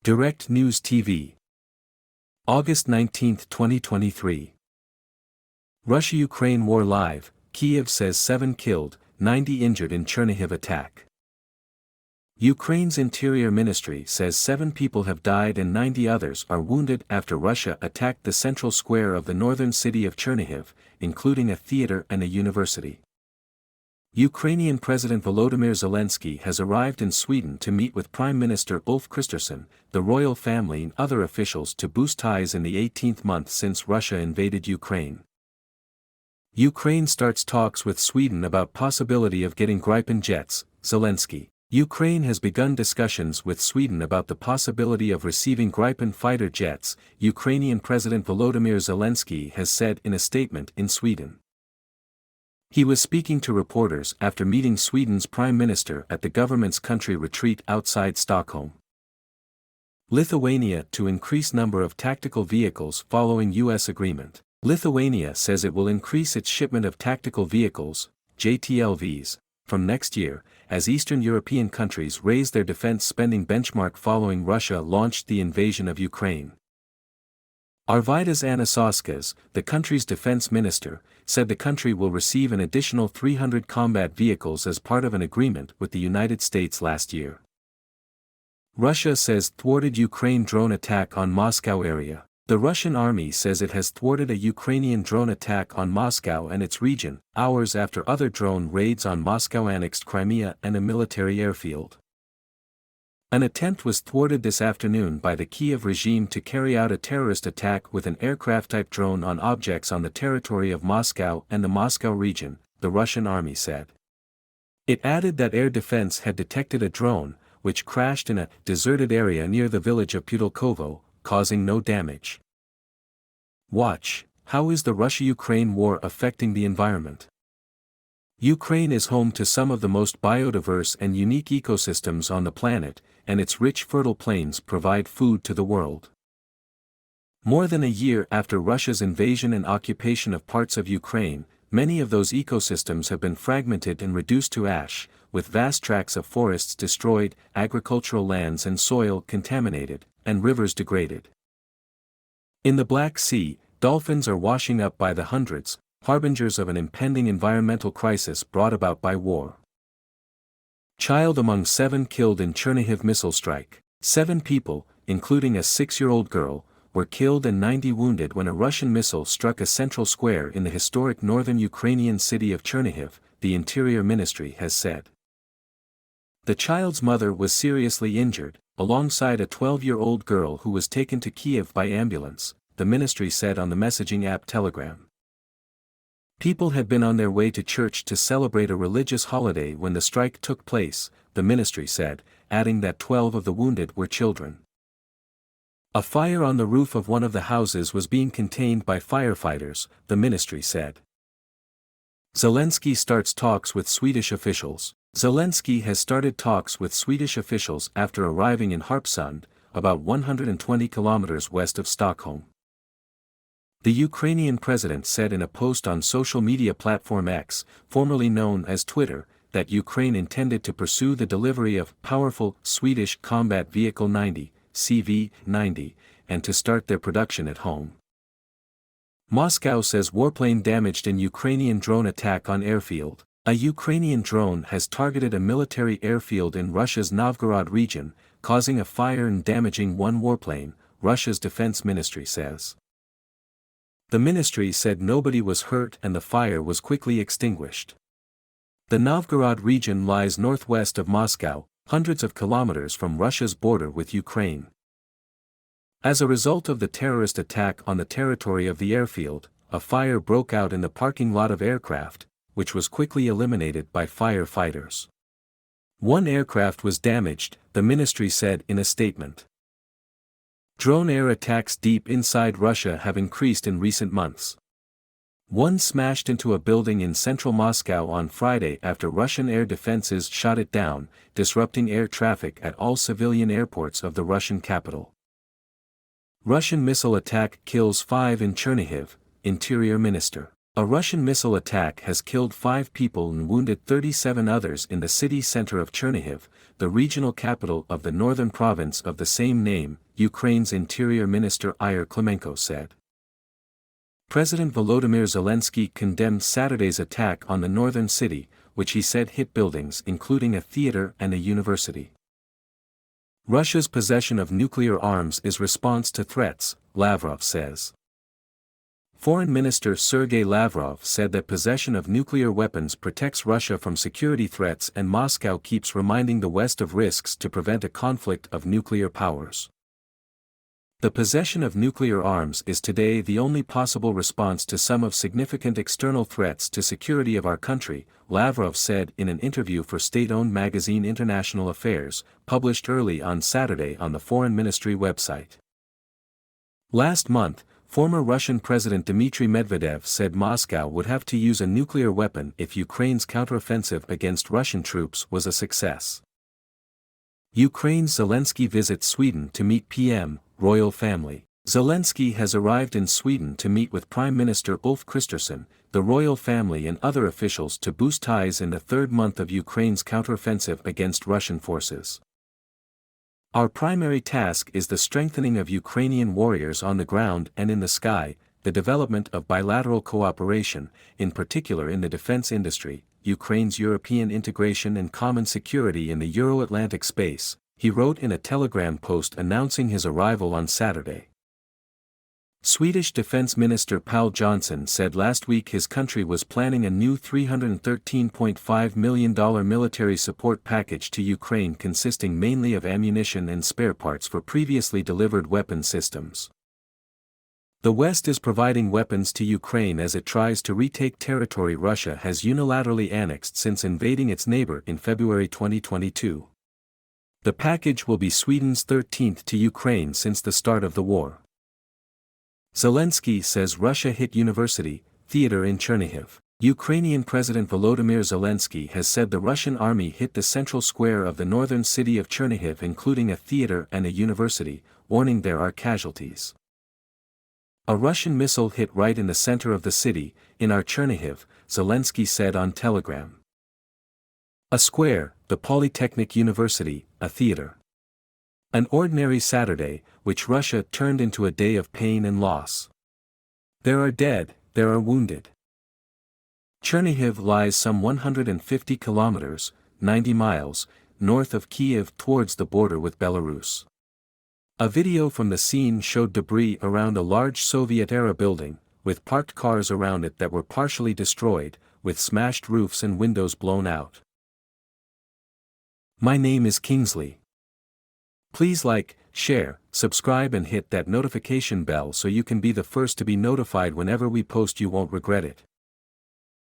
Direct News TV. August 19, 2023. Russia-Ukraine War Live, Kyiv says 7 killed, 90 injured in Chernihiv attack. Ukraine's Interior Ministry says 7 people have died and 90 others are wounded after Russia attacked the central square of the northern city of Chernihiv, including a theater and a university. Ukrainian President Volodymyr Zelensky has arrived in Sweden to meet with Prime Minister Ulf Kristersson, the royal family and other officials to boost ties in the 18th month since Russia invaded Ukraine. Ukraine starts talks with Sweden about possibility of getting Gripen jets, Zelensky. Ukraine has begun discussions with Sweden about the possibility of receiving Gripen fighter jets, Ukrainian President Volodymyr Zelensky has said in a statement in Sweden. He was speaking to reporters after meeting Sweden's Prime Minister at the government's country retreat outside Stockholm. Lithuania to increase number of tactical vehicles following U.S. agreement. Lithuania says it will increase its shipment of tactical vehicles, JTLVs, from next year, as Eastern European countries raise their defense spending benchmark following Russia launched the invasion of Ukraine. Arvydas Anusauskas, the country's defense minister, said the country will receive an additional 300 combat vehicles as part of an agreement with the United States last year. Russia says thwarted Ukraine drone attack on Moscow area. The Russian army says it has thwarted a Ukrainian drone attack on Moscow and its region, hours after other drone raids on Moscow-annexed Crimea and a military airfield. An attempt was thwarted this afternoon by the Kyiv regime to carry out a terrorist attack with an aircraft-type drone on objects on the territory of Moscow and the Moscow region, the Russian army said. It added that air defense had detected a drone, which crashed in a deserted area near the village of Pudolkovo, causing no damage. Watch, how is the Russia-Ukraine war affecting the environment? Ukraine is home to some of the most biodiverse and unique ecosystems on the planet, and its rich fertile plains provide food to the world. More than a year after Russia's invasion and occupation of parts of Ukraine, many of those ecosystems have been fragmented and reduced to ash, with vast tracts of forests destroyed, agricultural lands and soil contaminated, and rivers degraded. In the Black Sea, dolphins are washing up by the hundreds, harbingers of an impending environmental crisis brought about by war. Child among 7 killed in Chernihiv missile strike. 7 people, including a 6-year-old girl, were killed and 90 wounded when a Russian missile struck a central square in the historic northern Ukrainian city of Chernihiv, the Interior Ministry has said. The child's mother was seriously injured, alongside a 12-year-old girl who was taken to Kyiv by ambulance, the ministry said on the messaging app Telegram. People had been on their way to church to celebrate a religious holiday when the strike took place, the ministry said, adding that 12 of the wounded were children. A fire on the roof of one of the houses was being contained by firefighters, the ministry said. Zelensky starts talks with Swedish officials. Zelensky has started talks with Swedish officials after arriving in Harpsund, about 120 kilometers west of Stockholm. The Ukrainian president said in a post on social media platform X, formerly known as Twitter, that Ukraine intended to pursue the delivery of powerful Swedish Combat Vehicle 90, CV-90, and to start their production at home. Moscow says warplane damaged in Ukrainian drone attack on airfield. A Ukrainian drone has targeted a military airfield in Russia's Novgorod region, causing a fire and damaging 1 warplane, Russia's defense ministry says. The ministry said nobody was hurt and the fire was quickly extinguished. The Novgorod region lies northwest of Moscow, hundreds of kilometers from Russia's border with Ukraine. As a result of the terrorist attack on the territory of the airfield, a fire broke out in the parking lot of aircraft, which was quickly eliminated by firefighters. 1 aircraft was damaged, the ministry said in a statement. Drone air attacks deep inside Russia have increased in recent months. 1 smashed into a building in central Moscow on Friday after Russian air defenses shot it down, disrupting air traffic at all civilian airports of the Russian capital. Russian missile attack kills 5 in Chernihiv, Interior Minister. A Russian missile attack has killed 5 people and wounded 37 others in the city center of Chernihiv, the regional capital of the northern province of the same name, Ukraine's Interior Minister Ihor Klimenko said. President Volodymyr Zelensky condemned Saturday's attack on the northern city, which he said hit buildings including a theater and a university. Russia's possession of nuclear arms is response to threats, Lavrov says. Foreign Minister Sergei Lavrov said that possession of nuclear weapons protects Russia from security threats and Moscow keeps reminding the West of risks to prevent a conflict of nuclear powers. The possession of nuclear arms is today the only possible response to some of significant external threats to security of our country, Lavrov said in an interview for state-owned magazine International Affairs, published early on Saturday on the Foreign Ministry website. Last month, former Russian President Dmitry Medvedev said Moscow would have to use a nuclear weapon if Ukraine's counteroffensive against Russian troops was a success. Ukraine's Zelensky visits Sweden to meet PM, royal family. Zelensky has arrived in Sweden to meet with Prime Minister Ulf Kristersson, the royal family and other officials to boost ties in the third month of Ukraine's counteroffensive against Russian forces. Our primary task is the strengthening of Ukrainian warriors on the ground and in the sky, the development of bilateral cooperation, in particular in the defense industry, Ukraine's European integration and common security in the Euro-Atlantic space, he wrote in a Telegram post announcing his arrival on Saturday. Swedish Defense Minister Paul Johnson said last week his country was planning a new $313.5 million military support package to Ukraine consisting mainly of ammunition and spare parts for previously delivered weapon systems. The West is providing weapons to Ukraine as it tries to retake territory Russia has unilaterally annexed since invading its neighbor in February 2022. The package will be Sweden's 13th to Ukraine since the start of the war. Zelensky says Russia hit university, theater in Chernihiv. Ukrainian President Volodymyr Zelensky has said the Russian army hit the central square of the northern city of Chernihiv including a theater and a university, warning there are casualties. A Russian missile hit right in the center of the city, in our Chernihiv, Zelensky said on Telegram. A square, the Polytechnic University, a theater. An ordinary Saturday, which Russia turned into a day of pain and loss. There are dead, there are wounded. Chernihiv lies some 150 kilometers, 90 miles, north of Kyiv towards the border with Belarus. A video from the scene showed debris around a large Soviet-era building, with parked cars around it that were partially destroyed, with smashed roofs and windows blown out. My name is Kingsley. Please like, share, subscribe and hit that notification bell so you can be the first to be notified whenever we post. You won't regret it.